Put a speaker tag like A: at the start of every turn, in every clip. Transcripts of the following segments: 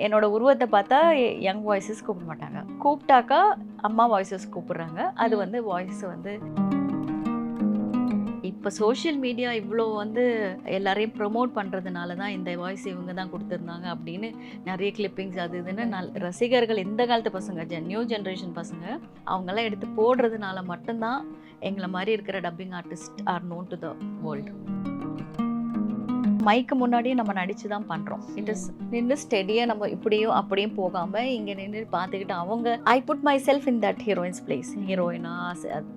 A: என்னோட உருவத்தை பார்த்தா யங் வாய்ஸஸ் கூப்பிட மாட்டாங்க, கூப்பிட்டாக்கா அம்மா வாய்ஸஸ் கூப்பிடுறாங்க. அது வந்து வாய்ஸ் வந்து இப்போ சோஷியல் மீடியா இவ்வளோ வந்து எல்லாரையும் ப்ரொமோட் பண்ணுறதுனால தான் இந்த வாய்ஸ் இவங்க தான் கொடுத்துருந்தாங்க அப்படின்னு நிறைய கிளிப்பிங்ஸ் அது இதுன்னு ரசிகர்கள் இந்த காலத்து பசங்க நியூ ஜென்ரேஷன் பசங்க அவங்கெல்லாம் எடுத்து போடுறதுனால மட்டும்தான் எங்களை மாதிரி இருக்கிற dubbing artist are known to the world. மைக்கு முன்னாடியே நம்ம நடிச்சு தான் பண்ணுறோம். இட் இஸ் நின்று ஸ்டெடியாக நம்ம இப்படியும் அப்படியும் போகாமல் இங்கே நின்று பார்த்துக்கிட்டு அவங்க I put myself in that heroine's place. ஹீரோயினா,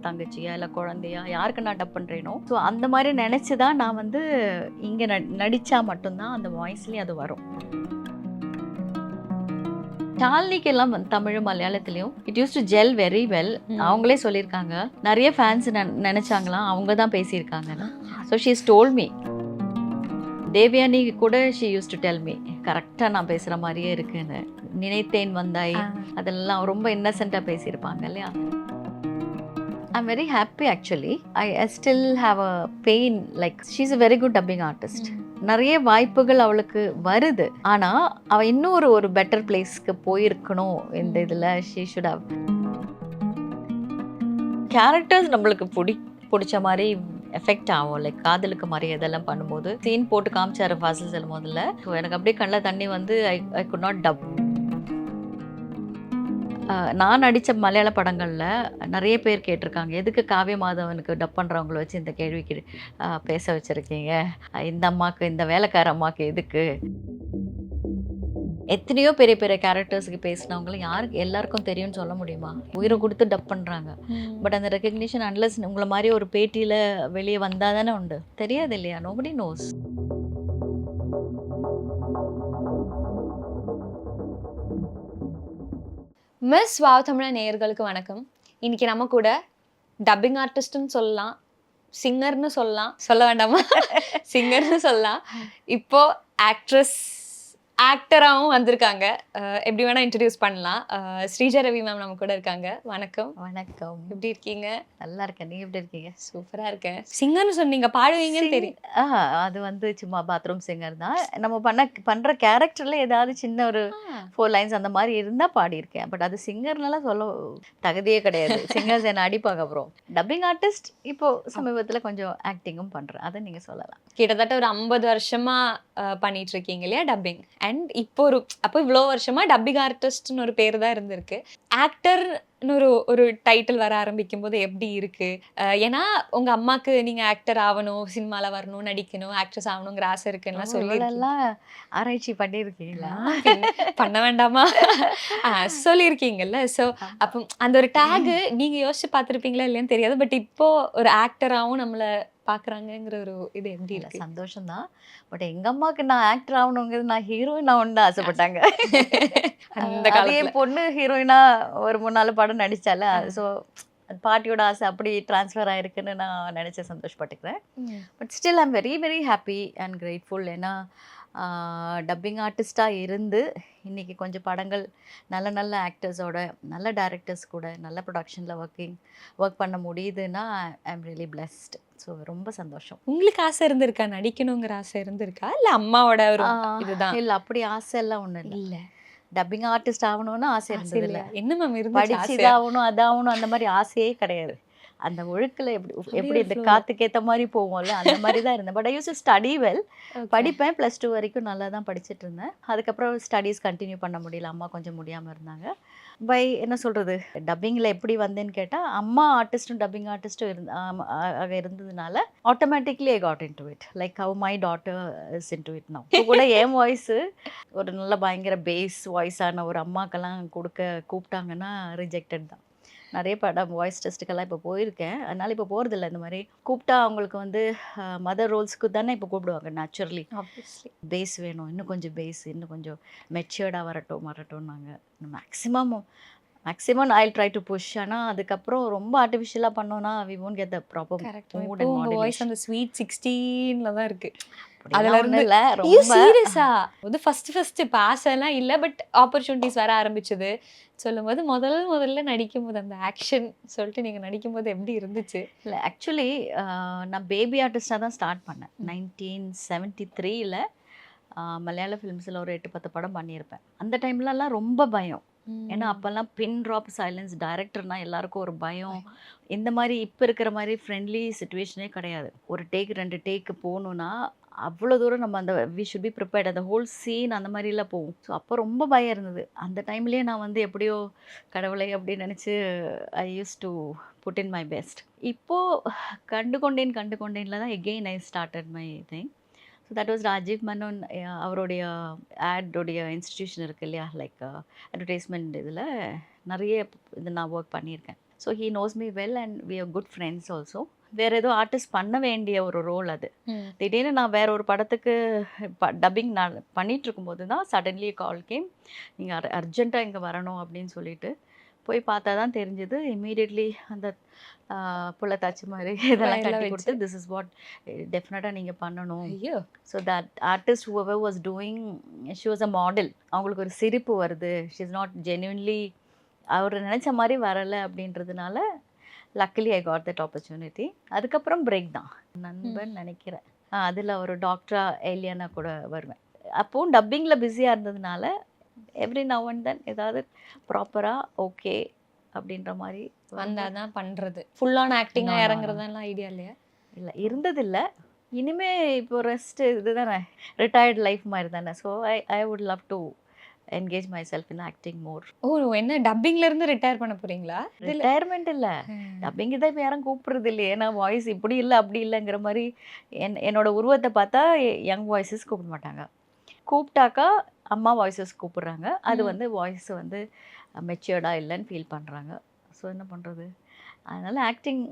A: தங்கச்சியா, இல்லை குழந்தையா, யாருக்கு நான் டப் பண்ணுறேனோ ஸோ அந்த மாதிரி நினச்சி தான் நான் வந்து இங்கே நடித்தா மட்டும்தான் அந்த வாய்ஸ்லேயும் அது வரும். ஷாலினிக்கு எல்லாம் தமிழ் மலையாளத்துலயும் it use to gel very well. அவங்களே சொல்லியிருக்காங்க, நிறைய ஃபேன்ஸ் நினைச்சாங்களாம் அவங்க தான் பேசியிருக்காங்கன்னு. So she is told me. Devayani கூட she used to tell me கரெக்டாக நான் பேசுகிற மாதிரியே இருக்குன்னு. நினைத்தேன் வந்தாய் அதெல்லாம் ரொம்ப இன்னசென்ட்டாக பேசியிருப்பாங்க இல்லையா. I'm very happy actually. I still have a pain like she is a very good dubbing artist. நிறைய வாய்ப்புகள் அவளுக்கு வருது, ஆனால் அவள் இன்னும் ஒரு பெட்டர் பிளேஸ்க்கு போயிருக்கணும். இந்த இதில் ஷீ ஷுட் ஹவ் கேரக்டர்ஸ் நம்மளுக்கு பிடிச்ச மாதிரி எஃபெக்ட் ஆகும். லைக் காதலுக்கு மாதிரி இதெல்லாம் பண்ணும்போது சீன் போட்டு காமிச்சாரு ஃபாசில் செல்லும் முதல்ல. எனக்கு அப்படியே கண்ணில் தண்ணி வந்து ஐ குட் நாட் டப். நான் நடித்த மலையாள படங்களில் நிறைய பேர் கேட்டிருக்காங்க, எதுக்கு காவிய மாதவனுக்கு டப் பண்ணுறவங்கள வச்சு இந்த கேள்விக்கு பேச வச்சுருக்கீங்க, இந்த அம்மாவுக்கு இந்த வேலைக்கார அம்மாவுக்கு எதுக்கு. எத்தனையோ பெரிய பெரிய கேரக்டர்ஸுக்கு பேசினவங்களும் யாருக்கு எல்லாருக்கும் தெரியும்னு சொல்ல முடியுமா? உயிரை கொடுத்து டப் பண்ணுறாங்க. பட் அந்த ரெக்கக்னிஷன் அன்லஸ் உங்களை மாதிரி ஒரு பேட்டியில் வெளியே வந்தால் தானே உண்டு. தெரியாது இல்லையா? Nobody nose.
B: மிஸ் வாவ் தமிழா நேயர்களுக்கு வணக்கம். இன்னைக்கு நம்ம கூட டப்பிங் ஆர்டிஸ்ட்னு சொல்லலாம், சிங்கர்னு சொல்லலாம், சொல்ல வேண்டாமா, சிங்கர்னு சொல்லலாம், இப்போ ஆக்டராகவும் வந்திருக்காங்க. எப்படி வேணா இன்ட்ரடியூஸ் பண்ணலாம். ஸ்ரீஜா ரவி மேம் நம்ம கூட இருக்காங்க. வணக்கம்.
A: வணக்கம்.
B: எப்படி இருக்கீங்க?
A: நல்லா இருக்கேன், நீ எப்படி இருக்கீங்க?
B: சூப்பரா இருக்கேன். சிங்கர்னு சொன்னீங்க, பாடுவீங்கன்னு தெரியும்.
A: அது வந்து சும்மா பாத்ரூம் சிங்கர் தான். நம்ம பண்ற கேரக்டர்ல ஏதாவது சின்ன ஒரு 4 லைன்ஸ் அந்த மாதிரி இருந்தா பாடியிருக்கேன். பட் அது சிங்கர்னாலாம் சொல்ல தகுதியே கிடையாது. சிங்கர்ஸ் என்ன அடிப்பாங்க. அப்புறம் டப்பிங் ஆர்டிஸ்ட் இப்போ சமீபத்துல கொஞ்சம் ஆக்டிங்கும் பண்றேன், அதை நீங்க சொல்லலாம்.
B: கிட்டத்தட்ட ஒரு 50 வருஷமா பண்ணிட்டு இருக்கீங்க இல்லையா டப்பிங். அண்ட் இப்போ அப்போ இவ்வளோ வருஷமா டப்பிங் ஆர்டிஸ்ட்னு ஒரு பேர் தான் இருந்திருக்கு. ஆக்டர்னு ஒரு டைட்டில் வர ஆரம்பிக்கும் போது எப்படி இருக்கு? ஏன்னா உங்க அம்மாக்கு நீங்க ஆக்டர் ஆகணும், சினிமால வரணும், நடிக்கணும், ஆக்ட்ரஸ் ஆகணுங்கிற ஆசை இருக்குன்னா சொல்லி
A: ஆராய்ச்சி பண்ணியிருக்கீங்களா?
B: பண்ண வேண்டாமா? சொல்லியிருக்கீங்கல்ல. ஸோ அப்போ அந்த ஒரு டேகு நீங்க யோசிச்சு பார்த்துருப்பீங்களா இல்லையான்னு தெரியாது. பட் இப்போ ஒரு ஆக்டராகவும் நம்மளை பார்க்குறாங்கங்கிற ஒரு இது எப்படி இல்லை?
A: சந்தோஷம் தான். பட் எங்கள் அம்மாவுக்கு நான் ஆக்டர் ஆகணுங்கிறது, நான் ஹீரோயின் ஆகணும்னு தான் ஆசைப்பட்டாங்க.
B: அந்த
A: அதே பொண்ணு ஹீரோயினா ஒரு 3-4 படம் நடிச்சால. ஸோ பாட்டியோட ஆசை அப்படி ட்ரான்ஸ்ஃபர் ஆயிருக்குன்னு நான் நினச்ச சந்தோஷப்பட்டுக்கிறேன். But still I'm very very happy and grateful. ஏன்னா டப்பிங் ஆர்டிஸ்டாக இருந்து இன்றைக்கி கொஞ்சம் படங்கள் நல்ல நல்ல ஆக்டர்ஸோட, நல்ல டைரக்டர்ஸ் கூட நல்ல ப்ரொடக்ஷனில் ஒர்க் பண்ண முடியுதுன்னா I am really blessed. So ரொம்ப சந்தோஷம்.
B: உங்களுக்கு ஆசை இருந்திருக்கா? நடிக்கணுங்கிற ஆசை இருந்திருக்கா? இல்லை அம்மாவோட ஒரு இதுதான்?
A: இல்லை, அப்படி ஆசை எல்லாம் ஒன்றும் இல்லை. டப்பிங் ஆர்டிஸ்ட் ஆகணும்னு ஆசை இருந்தது இல்லை.
B: என்ன மேம் இருந்து
A: படிச்சு இதாகணும் அதாகணும் அந்த மாதிரி ஆசையே கிடையாது. அந்த ஒழுக்கில் எப்படி இந்த காத்துக்கேற்ற மாதிரி போவோம்ல, அந்த மாதிரி தான் இருந்தேன். But I used to study well. படிப்பேன். +2 வரைக்கும் நல்லா தான் படிச்சுட்டு இருந்தேன். அதுக்கப்புறம் ஸ்டடீஸ் கண்டினியூ பண்ண முடியல, அம்மா கொஞ்சம் முடியாமல் இருந்தாங்க. என்ன சொல்கிறது, டப்பிங்கில் எப்படி வந்தேன்னு கேட்டால், அம்மா ஆர்டிஸ்ட்டும் டப்பிங் ஆர்டிஸ்ட்டும் இருந்ததுனால automatically I got in to it. Like how my daughter is in to it now. இப்போ கூட என் வாய்ஸு ஒரு நல்ல பயங்கர பேஸ் வாய்ஸான ஒரு அம்மாக்கெல்லாம் கூப்பிட்டாங்கன்னா ரிஜெக்டட் தான். நிறைய படம் வாய்ஸ் டெஸ்ட்டுக்கெல்லாம் இப்போ போயிருக்கேன். அதனால் இப்போ போகிறதில்ல. இந்த மாதிரி கூப்பிட்டா அவங்களுக்கு வந்து மதர் ரோல்ஸ்க்கு தானே இப்போ கூப்பிடுவாங்க நேச்சுரலி. பேஸ் வேணும், இன்னும் கொஞ்சம் பேஸ், இன்னும் கொஞ்சம் மெச்சூர்டாக வரட்டும்னாங்க. Maximum I try to push. ஆனால் அதுக்கப்புறம் ரொம்ப ஆர்டிஃபிஷியலாக பண்ணோன்னா we won't get the proper mood and modulation.
B: அந்த ஸ்வீட் 16ல தான் இருக்கு.
A: அதுல இருந்து இல்ல,
B: ரொம்ப சீரியஸா வந்து ஃபர்ஸ்ட் இப்போ ஆசைலாம் இல்லை, பட் ஆப்பர்ச்சுனிட்டிஸ் வர ஆரம்பிச்சது. சொல்லும்போது முதல்ல நடிக்கும்போது அந்த ஆக்ஷன் சொல்லிட்டு நீங்கள் நடிக்கும்போது எப்படி இருந்துச்சு?
A: இல்லை, ஆக்சுவலி நான் பேபி ஆர்டிஸ்டாக தான் ஸ்டார்ட் பண்ணேன். 1973ல் மலையாள ஃபிலிம்ஸில் ஒரு 8-10 படம் பண்ணியிருப்பேன். அந்த டைம்லலாம் ரொம்ப பயம். ஏன்னா அப்போல்லாம் பின் ட்ராப் சைலன்ஸ், டைரக்டர்னா எல்லாருக்கும் ஒரு பயம். இந்த மாதிரி இப்போ இருக்கிற மாதிரி ஃப்ரெண்ட்லி சுச்சுவேஷனே கிடையாது. ஒரு டேக் 2 டேக்கு போகணுன்னா அவ்வளோ தூரம் நம்ம அந்த வி ஷுட் பி ப்ரிப்பேர்ட். அந்த ஹோல் சீன் அந்த மாதிரிலாம் போகும். ஸோ அப்போ ரொம்ப பயம் இருந்தது. அந்த டைம்லேயே நான் வந்து எப்படியோ கடவுளை அப்படின்னு நினச்சி I used to put in my best. இப்போது கண்டு கொண்டேன்ல தான் again I started my thing. So that was Rajiv Menon. அவருடைய ஆடோடைய இன்ஸ்டிடியூஷன் இருக்குது இல்லையா, லைக் அட்வர்டைஸ்மெண்ட் இதில் நிறைய இது நான் ஒர்க் பண்ணியிருக்கேன். So he knows me well and we are good friends also. வேறு ஏதோ ஆர்டிஸ்ட் பண்ண வேண்டிய ஒரு ரோல் அது. திடீர்னு நான் வேற ஒரு படத்துக்கு டப்பிங் நான் பண்ணிட்டு இருக்கும்போது தான் சடன்லி கால் கேம், நீங்கள் அர்ஜென்ட்டாக இங்கே வரணும் அப்படின்னு சொல்லிட்டு போய் பார்த்தா தான் தெரிஞ்சது. இம்மீடியட்லி அந்த புள்ளத்தாச்சி மாதிரி இதெல்லாம் கட்டி கொடுத்து, திஸ் இஸ் வாட் டெஃபினட்டாக நீங்கள் பண்ணணும். So that artist whoever was doing, she was a model. அவங்களுக்கு ஒரு சிரிப்பு வருது, ஷி இஸ் நாட் ஜென்யூன்லி அவர் நினச்ச மாதிரி வரலை அப்படின்றதுனால luckily I got that opportunity. அதுக்கப்புறம் பிரேக் தான் நண்பன் நினைக்கிறேன். அதில் ஒரு டாக்டரா ஏலியனா கூட வருவேன். அப்போவும் டப்பிங்கில் பிஸியாக இருந்ததுனால எவ்ரி நவ் அண்ட் தென் ஏதாவது ப்ராப்பராக ஓகே அப்படின்ற மாதிரி
B: வந்தால் தான் பண்ணுறது. ஃபுல்லான ஆக்டிங்காக இறங்குறதெல்லாம் ஐடியா இல்லையா?
A: இல்லை, இருந்ததில்லை. இனிமே இப்போ ரெஸ்ட்டு இதுதானே, ரிட்டையர்ட் லைஃப் மாதிரி தானே. So I would love to engage myself in acting more.
B: Oh, என்ன டப்பிங்ல இருந்து ரிட்டையர் பண்ண போறீங்களா?
A: ரிட்டையர்மெண்ட் இல்லை, டப்பிங்கு தான் இப்போ யாரும் கூப்பிடுறது இல்லையே. ஏன்னா வாய்ஸ் இப்படி இல்லை அப்படி இல்லைங்கிற மாதிரி என்னோட உருவத்தை பார்த்தா யங் வாய்ஸஸ் கூப்பிட மாட்டாங்க. கூப்பிட்டாக்கா அம்மா வாய்ஸஸ் கூப்பிடுறாங்க. அது வந்து வாய்ஸ் வந்து மெச்சூர்டாக இல்லைன்னு ஃபீல் பண்ணுறாங்க. ஸோ என்ன பண்ணுறது, அதனால் ஆக்டிங்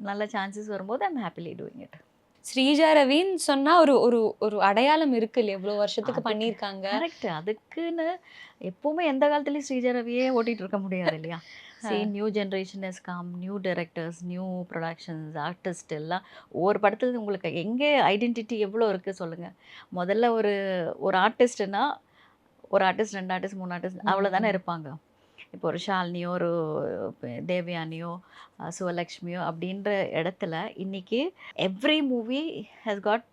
A: நல்ல சான்சஸ் வரும்போது I'm happily doing it.
B: Sreeja ரவின்னு சொன்னா ஒரு ஒரு ஒரு அடையாளம் இருக்கு இல்லையா, எவ்வளோ வருஷத்துக்கு பண்ணியிருக்காங்க.
A: கரெக்ட். அதுக்குன்னு எப்பவுமே எந்த காலத்துலேயும் ஸ்ரீஜா ரவியே ஓட்டிகிட்டு இருக்க முடியாது இல்லையா. New generation is come, new directors, new productions, artist எல்லாம் ஒவ்வொரு படத்துல உங்களுக்கு எங்கே ஐடென்டிட்டி எவ்வளோ இருக்குது சொல்லுங்கள். முதல்ல ஒரு ஆர்டிஸ்ட்னா ஒரு ஆர்டிஸ்ட், 2 ஆர்டிஸ்ட், 3 ஆர்டிஸ்ட் அவ்வளோதானே இருப்பாங்க. இப்போ ஒரு ஷாலினியோ, ஒரு தேவயானியோ, சுவலக்ஷ்மியோ அப்படின்ற இடத்துல இன்னைக்கு every movie has God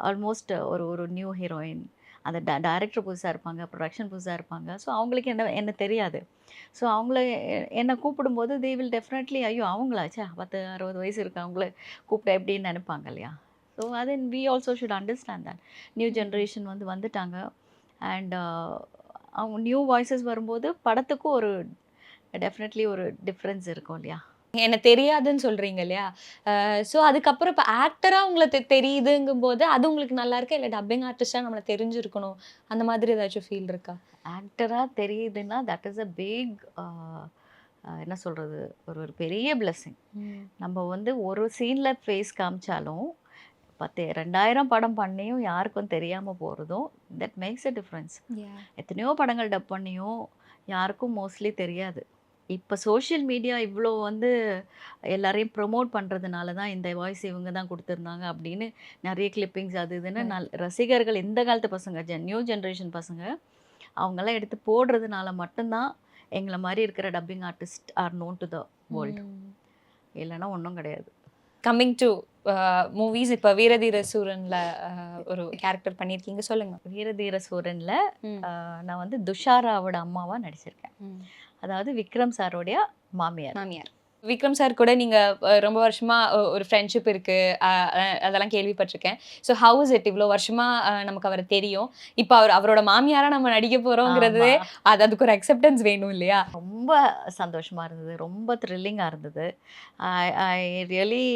A: almost ஒரு நியூ ஹீரோயின். அந்த டைரக்டர் புதுசாக இருப்பாங்க, ப்ரொடக்ஷன் புதுசாக இருப்பாங்க. ஸோ அவங்களுக்கு என்ன தெரியாது. ஸோ அவங்கள என்னை கூப்பிடும்போது தே வில் டெஃபினெட்லி ஐயோ அவங்களாச்சா 10-60 வயசு இருக்கு, அவங்கள கூப்பிட எப்படின்னு நினைப்பாங்க இல்லையா. ஸோ அது we also should understand that new generation வந்துட்டாங்க. அண்ட் அவங்க நியூ வாய்ஸஸ் வரும்போது படத்துக்கும் ஒரு டெஃபினெட்லி ஒரு டிஃப்ரென்ஸ் இருக்கும் இல்லையா.
B: என்ன தெரியாதுன்னு சொல்றீங்க இல்லையா, ஸோ அதுக்கப்புறம் இப்போ ஆக்டராக உங்களுக்கு தெரியுதுங்கும் போது அது உங்களுக்கு நல்லா இருக்கா, இல்லை டப்பிங் ஆர்டிஸ்டாக நம்மளை தெரிஞ்சிருக்கணும் அந்த மாதிரி ஏதாச்சும் ஃபீல் இருக்கா?
A: ஆக்டராக தெரியுதுன்னா தட் இஸ் அ பிக் என்ன சொல்கிறது, ஒரு பெரிய பிளெஸ்ஸிங். நம்ம ஒரு சீனில் ஃபேஸ் காமிச்சாலும் 2000 படம் பண்ணியும் யாருக்கும் தெரியாமல் போகிறதும் தட் மேக்ஸ் அ டிஃப்ரென்ஸ். எத்தனையோ படங்கள் டப் பண்ணியும் யாருக்கும் மோஸ்ட்லி தெரியாது. இப்போ சோஷியல் மீடியா இவ்வளோ எல்லாரையும் ப்ரொமோட் பண்ணுறதுனால தான் இந்த வாய்ஸ் இவங்க தான் கொடுத்துருந்தாங்க அப்படின்னு நிறைய கிளிப்பிங்ஸ் அது இதுன்னு ரசிகர்கள் இந்த காலத்து பசங்க, நியூ ஜென்ரேஷன் பசங்க அவங்கெல்லாம் எடுத்து போடுறதுனால மட்டும்தான் எங்களை மாதிரி இருக்கிற dubbing artist are known to the world. இல்லைன்னா ஒன்றும் கிடையாது.
B: கம்மிங் டு மூவிஸ், இப்போ வீரதீர சூரன்ல ஒரு கேரக்டர் பண்ணியிருக்கீங்க, சொல்லுங்க.
A: வீரதீர சூரன்ல நான் துஷாராவோட அம்மாவா நடிச்சிருக்கேன். அதாவது விக்ரம் சாரோடைய மாமியார்.
B: விக்ரம் சார் கூட நீங்க ரொம்ப வருஷமா ஒரு ஃப்ரெண்ட்ஷிப் இருக்கு, அதெல்லாம் கேள்விப்பட்டிருக்கேன். ஸோ ஹவு இஸ் இட், இவ்வளோ வருஷமா நமக்கு அவரை தெரியும், இப்போ அவரோட மாமியாரா நம்ம நடிக்க போறோங்கிறது அதுக்கு ஒரு அக்செப்டன்ஸ் வேணும் இல்லையா.
A: ரொம்ப சந்தோஷமா இருந்தது, ரொம்ப த்ரில்லிங்காக இருந்தது. I really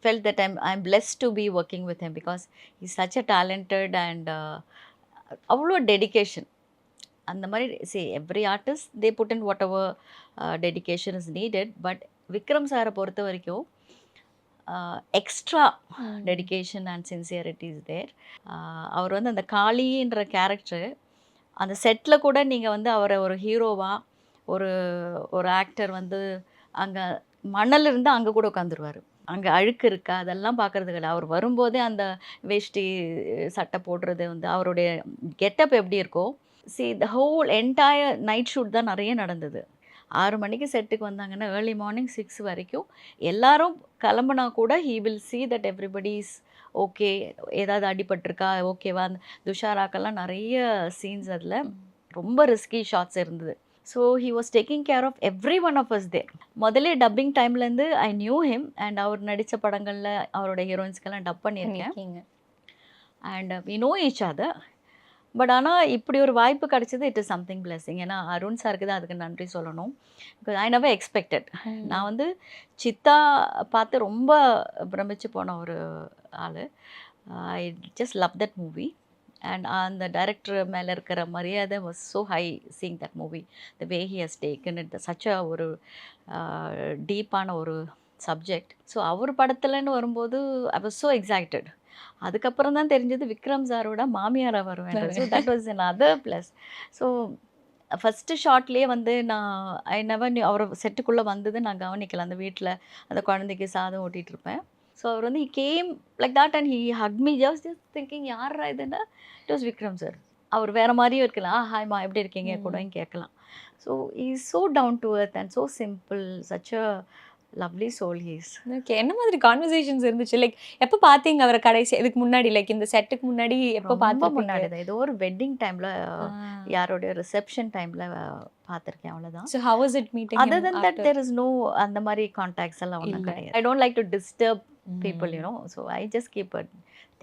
A: felt that I'm blessed to be working with him because is such a talented and அவ்வளோ டெடிகேஷன். அந்த மாதிரி every artist they put in whatever dedication is needed. But Vikram சாரை பொறுத்த வரைக்கும் extra dedication and sincerity is there. அவர் அந்த காளின்ற character அந்த செட்டில் கூட நீங்கள் அவரை ஒரு ஹீரோவாக ஒரு ஆக்டர் அங்கே மணல் இருந்து அங்கே கூட உட்காந்துருவார். அங்கே அழுக்கு இருக்கா அதெல்லாம் பார்க்குறது கிடையாது. அவர் வரும்போதே அந்த வேஷ்டி சட்டை போடுறது அவருடைய கெட்டப் எப்படி இருக்கோ. The whole entire night shoot தான் நிறைய நடந்தது. 6 மணிக்கு செட்டுக்கு வந்தாங்கன்னா ஏர்லி மார்னிங் 6 வரைக்கும் எல்லாரும் கிளம்புனா கூட he will see that everybody is okay ஏதாவது அடிபட்டிருக்கா ஓகேவா, அந்த துஷாராக்கெல்லாம் நிறைய சீன்ஸ் அதில் ரொம்ப ரிஸ்கி ஷாட்ஸ் இருந்தது. So he was taking care of every one of us there. முதல்ல டப்பிங் டைம்லேருந்து ஐ நியூ ஹிம் அண்ட் அவர் நடித்த படங்களில் அவரோட ஹீரோயின்ஸ்க்கெல்லாம் டப் பண்ணியிருக்கேன்.
B: பண்ணிருக்கீங்க.
A: And we know each other. But ஆனால் இப்படி ஒரு வாய்ப்பு கிடைச்சது இட் இஸ் சம்திங் பிளெஸிங். ஏன்னா அருண் சாருக்கு தான் அதுக்கு நன்றி சொல்லணும். Because I never expected. நான் வந்து சித்தா பார்த்து ரொம்ப பிரமிச்சு போன ஒரு ஆள். I just love that movie. And அந்த டைரக்டர் மேலே இருக்கிற மரியாதை was so high seeing that movie. The way he has taken it such a ஒரு டீப்பான ஒரு சப்ஜெக்ட். ஸோ அவர் படத்துலன்னு வரும்போது ஐ வாஸ் ஸோ எக்ஸைட்டட். அதுக்கப்புறம் தான் தெரிஞ்சது விக்ரம் சாரோட மாமியாராக வருவேன். So that was another plus. So first ஷாட்லேயே வந்து நான் ஐ நெவர் நியூ அவர் செட்டுக்குள்ளே வந்தது நான் கவனிக்கல. அந்த வீட்டில் அந்த குழந்தைக்கு சாதம் ஓட்டிகிட்டு இருப்பேன். ஸோ அவர் வந்து he came like that and he hug me. Just thinking யாரா இதுன்னா இட் வாஸ் விக்ரம் சார். அவர் வேறு மாதிரியும் இருக்கலாம். ஹாய்மா எப்படி இருக்கீங்க கூடயும் கேட்கலாம். So is so down to earth and so simple. Such a lovely soul he's.
B: Okay. என்ன மாதிரி கான்வர்சேஷன்ஸ் இருந்துச்சு? லைக் எப்போ பார்த்தீங்க அவரை கடைசி? இதுக்கு முன்னாடி லைக் இந்த செட்டுக்கு முன்னாடி எப்போ
A: ரொம்ப
B: பார்த்து
A: முன்னாடி தான். ஏதோ ஒரு வெட்டிங் டைமில் யாரோடைய ரிசப்ஷன் டைமில் பார்த்துருக்கேன், அவ்வளோதான்.
B: So how was it meeting
A: other then that there is no அந்த மாதிரி கான்டாக்ட்ஸ் எல்லாம் ஒன்றும் கிடையாது. I don't like to disturb people you know. So I just keep it.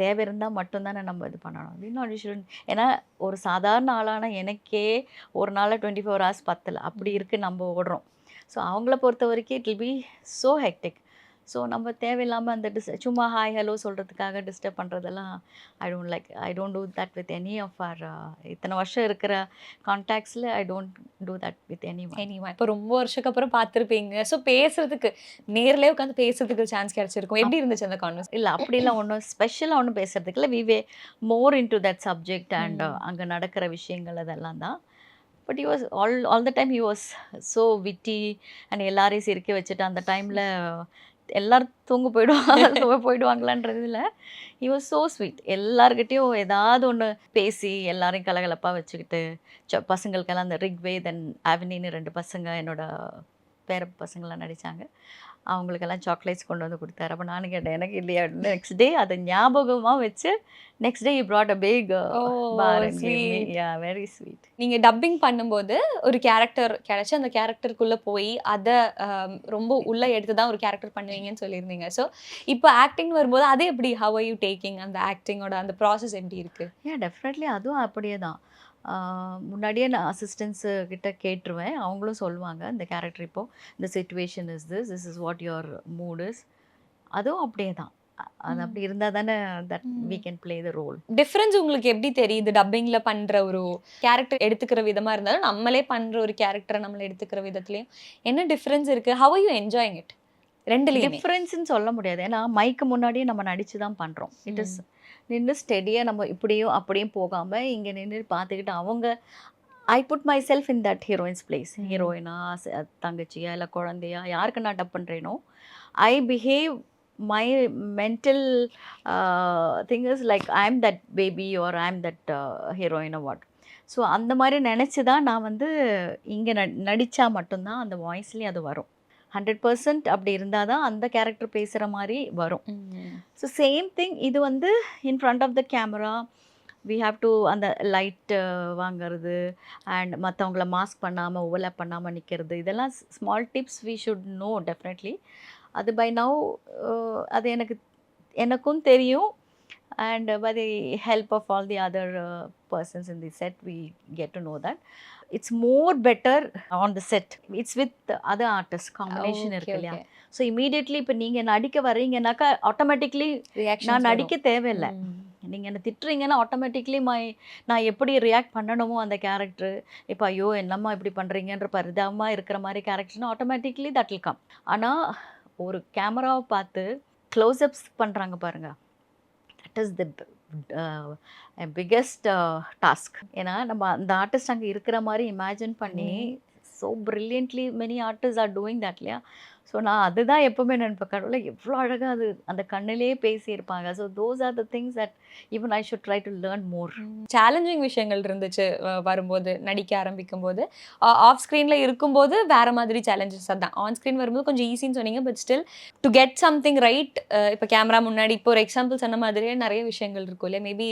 A: தேவை இருந்தால் மட்டும்தானே நம்ம இது பண்ணணும். இன்னும் ஷுட். ஏன்னா ஒரு சாதாரண ஆளான எனக்கே ஒரு நாளில் 24 hours பத்தல அப்படி இருக்குது நம்ம ஓடுறோம். ஸோ அவங்கள பொறுத்த வரைக்கும் it will be so hectic. So நம்ம தேவையில்லாமல் அந்த சும்மா ஹாய் ஹலோ சொல்கிறதுக்காக டிஸ்டர்ப் பண்ணுறதெல்லாம் I don't do that with any of our இத்தனை வருஷம் இருக்கிற கான்டாக்ட்ஸில் I don't do that with any
B: anyone. இப்போ ரொம்ப வருஷத்துக்கு அப்புறம் பார்த்துருப்பீங்க. ஸோ பேசுறதுக்கு நேர்லேயே உட்காந்து பேசுறதுக்கு சான்ஸ் கிடைச்சிருக்கும். எப்படி இருந்துச்சு அந்த கான்வர்ஸ்?
A: இல்லை அப்படிலாம் ஒன்றும் ஸ்பெஷலாக ஒன்றும் பேசுறதுக்கு இல்லை. We were more into that subject and அங்கே நடக்கிற விஷயங்கள் அதெல்லாம் தான். But he was all the time he was so witty and எல்லாரையும் சிரிக்க வச்சுட்டு அந்த டைமில் எல்லோரும் தூங்க போயிடுவாங்களான்றதுல he was so sweet. எல்லார்கிட்டையும் ஏதாவது ஒன்று பேசி எல்லாரையும் கலகலப்பாக வச்சுக்கிட்டு பசங்களுக்கெல்லாம் அந்த ரிக்வேத் அண்ட் ஆவினின்னு 2 பசங்க என்னோட பேர பசங்களாம் நடித்தாங்க. அவங்களுக்கெல்லாம் சாக்லேட்ஸ் கொண்டு வந்து கொடுத்தாரு. அப்போ நானும் கேட்டேன் எனக்கு இல்லையா. நெக்ஸ்ட் டே அதை ஞாபகமாக வச்சு next day brought a big bar and gave me. Yeah, very sweet.
B: நீங்கள் டப்பிங் பண்ணும்போது ஒரு கேரக்டர் கிடைச்சி அந்த கேரக்டருக்குள்ளே போய் அதை ரொம்ப உள்ளே எடுத்து தான் ஒரு கேரக்டர் பண்ணுவீங்கன்னு சொல்லியிருந்தீங்க. ஸோ இப்போ ஆக்டிங் வரும்போது அது எப்படி ஹவ் ஆர் யூ டேக்கிங் அந்த ஆக்டிங்கோட அந்த ப்ராசஸ் எப்படி இருக்குது?
A: ஏன் டெஃபினெட்லி அதுவும் அப்படியே தான். முன்னாடியே நான் அசிஸ்டன்ஸு கிட்ட கேட்டுருவேன். அவங்களும் சொல்லுவாங்க இந்த கேரக்டர் இப்போது இந்த situation is this is what your mood is. அதுவும் அப்படியே தான். அது அப்படி இருந்தால் தானே that we can play the role.
B: Difference உங்களுக்கு எப்படி தெரியுது? டப்பிங்கில் பண்ணுற ஒரு கேரக்டர் எடுத்துக்கிற விதமாக இருந்தாலும் நம்மளே பண்ணுற ஒரு கேரக்டரை நம்மளை எடுத்துக்கிற விதத்துலையும் என்ன டிஃப்ரென்ஸ் இருக்குது? How are you enjoying it? ரெண்டுலேயும்
A: டிஃப்ரென்ஸ்ன்னு சொல்ல முடியாது. ஏன்னா மைக்கு முன்னாடியே நம்ம நடித்து தான் பண்ணுறோம். இட் இஸ் நின்று ஸ்டெடியாக நம்ம இப்படியும் அப்படியும் போகாமல் இங்கே நின்று பார்த்துக்கிட்டு அவங்க I put myself in that heroine's place. ஹீரோயினா தங்கச்சியா இல்லை குழந்தையா யாருக்கு நான் டப் பண்ணுறேனோ I behave my mental thing is like I am that baby or I am that heroine what. So அந்த மாதிரி நினச்சி தான் நான் வந்து இங்கே நடித்தா மட்டும்தான் அந்த வாய்ஸ்லேயும் அது வரும். 100% அப்படி இருந்தால் தான் அந்த கேரக்டர் பேசுகிற மாதிரி வரும். ஸோ சேம் திங் இது வந்து in front of the camera we have to அந்த லைட்டு வாங்கிறது அண்ட் மற்றவங்கள மாஸ்க் பண்ணாமல் ஓவர்லேப் பண்ணாமல் நிற்கிறது இதெல்லாம் small tips we should know definitely. அது பை நவ் அது எனக்கும் தெரியும். And by the help of all the other persons in the set, we get to know that it's more better on the set. It's with the other artists combination இருக்கு இல்லையா. So immediately இப்போ நீங்கள் நடிக்க வர்றீங்கன்னாக்கா automatically நான் நடிக்க தேவையில்லை. நீங்கள் என்னை திட்டுறீங்கன்னா ஆட்டோமேட்டிக்லி நான் எப்படி ரியாக்ட் பண்ணணுமோ அந்த கேரக்டர் இப்போ ஐயோ என்னம்மா இப்படி பண்ணுறீங்கன்ற பரிதாபமாக இருக்கிற மாதிரி கேரக்டர்னா ஆட்டோமேட்டிக்லி தட் வில் கம். ஆனால் ஒரு கேமராவை பார்த்து க்ளோஸ்அப்ஸ் பண்ணுறாங்க பாருங்கள், that is the biggest task. ஏன்னா நம்ம அந்த ஆர்டிஸ்ட் அங்கே இருக்கிற மாதிரி இமேஜின் பண்ணி so brilliantly many artist are doing that இல்லையா. ஸோ நான் அதுதான் எப்பவுமே நினைப்பேன், கடவுளே எவ்வளோ அழகாக அது அந்த கண்ணிலே பேசியிருப்பாங்க. So those are the things that even I should try to learn more.
B: Challenging விஷயங்கள் இருந்துச்சு வரும்போது, நடிக்க ஆரம்பிக்கும் போது. ஆஃப் ஸ்க்ரீன்ல இருக்கும்போது வேற மாதிரி சேலஞ்சஸ் அதான். ஆன் ஸ்க்ரீன் வரும்போது கொஞ்சம் ஈஸின்னு சொன்னீங்க. But still to get something right, இப்போ கேமரா முன்னாடி இப்போ ஒரு எக்ஸாம்பிள் சொன்ன மாதிரியே நிறைய விஷயங்கள் இருக்கும் இல்லையா? மேபி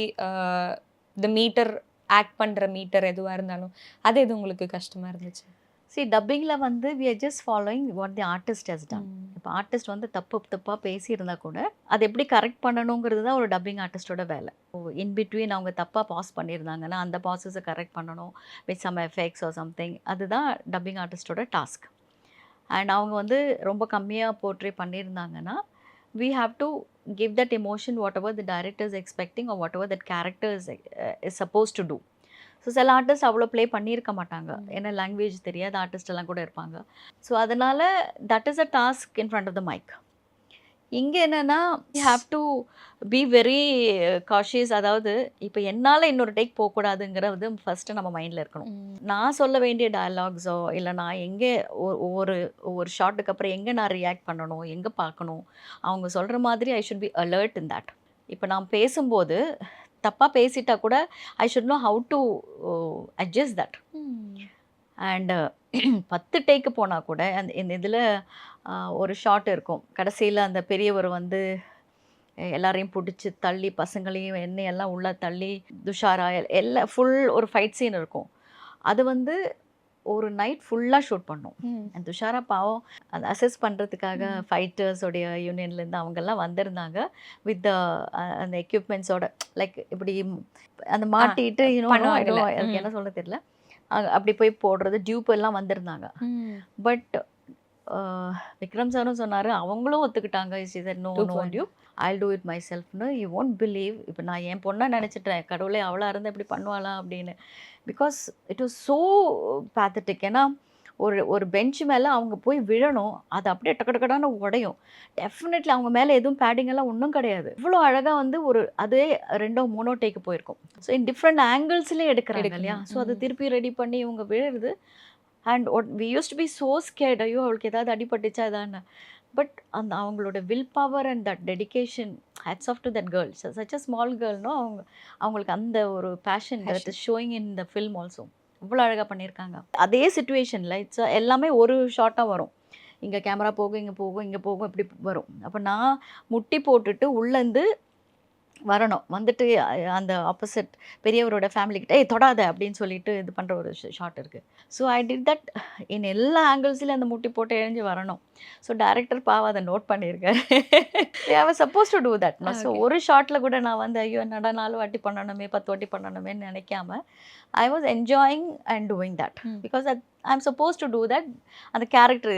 B: த மீட்டர், ஆக்ட் பண்ற மீட்டர் எதுவா இருந்தாலும் அது எது உங்களுக்கு கஷ்டமா இருந்துச்சு?
A: டப்பிங்கில் வந்து we are just following what the artist has done. இப்போ ஆர்டிஸ்ட் வந்து தப்பாக பேசியிருந்தா கூட அதை எப்படி கரெக்ட் பண்ணணுங்கிறது தான் ஒரு டப்பிங் ஆர்டிஸ்டோட வேலை. இன் பிட்வீன் அவங்க தப்பாக பாஸ் பண்ணியிருந்தாங்கன்னா அந்த பாஸஸை கரெக்ட் பண்ணணும் with some effects or something. அதுதான் டப்பிங் ஆர்டிஸ்டோட டாஸ்க். அண்ட் அவங்க வந்து ரொம்ப கம்மியாக போர்ட்ரே பண்ணியிருந்தாங்கன்னா we have to give that emotion whatever the director is expecting or whatever that character is supposed to do. So சில ஆர்டிஸ்ட் அவ்வளோ ப்ளே பண்ணியிருக்க மாட்டாங்க, ஏன்னா லாங்குவேஜ் தெரியாத ஆர்டிஸ்ட் எல்லாம் கூட இருப்பாங்க. ஸோ அதனால் that is a task in front of the mic. இங்கே என்னென்னா you have to be very cautious. அதாவது இப்போ என்னால் இன்னொரு டேக் போகக்கூடாதுங்கிறது ஃபஸ்ட்டு நம்ம மைண்டில் இருக்கணும். நான் சொல்ல வேண்டிய டயலாக்ஸோ இல்லை நான் எங்கே ஒவ்வொரு ஷாட்டுக்கு அப்புறம் எங்கே நான் ரியாக்ட் பண்ணணும், எங்கே பார்க்கணும், அவங்க சொல்கிற மாதிரி I should be alert in that. இப்போ நான் பேசும்போது தப்பாக பேசிட்டா கூட I should know how to adjust that. And 10 டேக்கு போனால் கூட இந்த இதில் ஒரு ஷாட் இருக்கும், கடைசியில் அந்த பெரியவர் வந்து எல்லாரையும் பிடிச்சி தள்ளி பசங்களையும் எண்ணெயெல்லாம் உள்ளே தள்ளி துஷாரா எல்லாம் ஃபுல் ஒரு ஃபைட் சீன் இருக்கும். அது வந்து ஒரு நைட் ஃபுல்லாக ஷூட் பண்ணோம். துஷாரா பாவம் அதை அசஸ் பண்ணுறதுக்காக ஃபைட்டர்ஸோடைய யூனியன்லேருந்து அவங்கெல்லாம் வந்திருந்தாங்க வித் அந்த எக்யூப்மெண்ட்ஸோட, லைக் இப்படி அந்த மாட்டிட்டு அதுக்கு என்ன சொல்ல தெரியல, அப்படி போய் போடுறது டியூப் எல்லாம் வந்திருந்தாங்க. பட் விக்ரம் சாரும் சொன்னார், அவங்களும் ஒத்துக்கிட்டாங்க. No tube, I'll do it myself. No, you won't believe. இப்போ நான் என் பொண்ணை நினச்சிட்டேன், கடவுளே அவளாக இருந்தால் இப்படி பண்ணுவாளா அப்படின்னு. Because it was so pathetic. ஏன்னா ஒரு பெஞ்ச் மேலே அவங்க போய் விழணும், அது அப்படியே டக்கடக்கடான உடையும். டெஃபினெட்லி அவங்க மேலே எதுவும் பேடிங் எல்லாம் ஒன்றும் கிடையாது. இவ்வளோ அழகாக வந்து அதே 2-3 டேக்கு போயிருக்கும். ஸோ இன் டிஃப்ரெண்ட் ஆங்கிள்ஸ்லேயே எடுக்கிறாங்க இல்லையா? ஸோ அது திருப்பி ரெடி பண்ணி இவங்க விழுறது. And we use to be so scared, ஐயோ அவளுக்கு ஏதாவது அடிபட்டுச்சா இதான்னு. பட் அந்த அவங்களோட will power and that dedication, hats off to that girl. Such a small கேர்ள்னோ அவங்களுக்கு அந்த ஒரு passion that is showing in the film also. அவ்வளோ அழகாக பண்ணியிருக்காங்க. அதே சுச்சுவேஷனில் எல்லாமே ஒரு ஷார்ட்டாக வரும். இங்கே கேமரா போகும், இங்கே போகும், இங்கே போகும், இப்படி வரும். அப்போ நான் முட்டி போட்டுட்டு உள்ளேருந்து வரணும், வந்துட்டு அந்த ஆப்போசிட் பெரியவரோட ஃபேமிலிக்கிட்ட தொடாத அப்படின்னு சொல்லிட்டு இது பண்ணுற ஒரு ஷார்ட் இருக்குது. So I did that in எல்லா ஆங்கிள்ஸ்லையும் அந்த முட்டி போட்டு எழுஞ்சி வரணும். ஸோ டைரக்டர் பாவம் அதை நோட் பண்ணியிருக்காரு. I was suppose to do that. So ஒரு ஷார்ட்டில் கூட நான் வந்து ஐயோ என்னடா 4 வாட்டி பண்ணணுமே 10 வாட்டி பண்ணணுமேன்னு நினைக்காம I was enjoying and doing that because I am suppose to two that. அந்த கேரக்டர்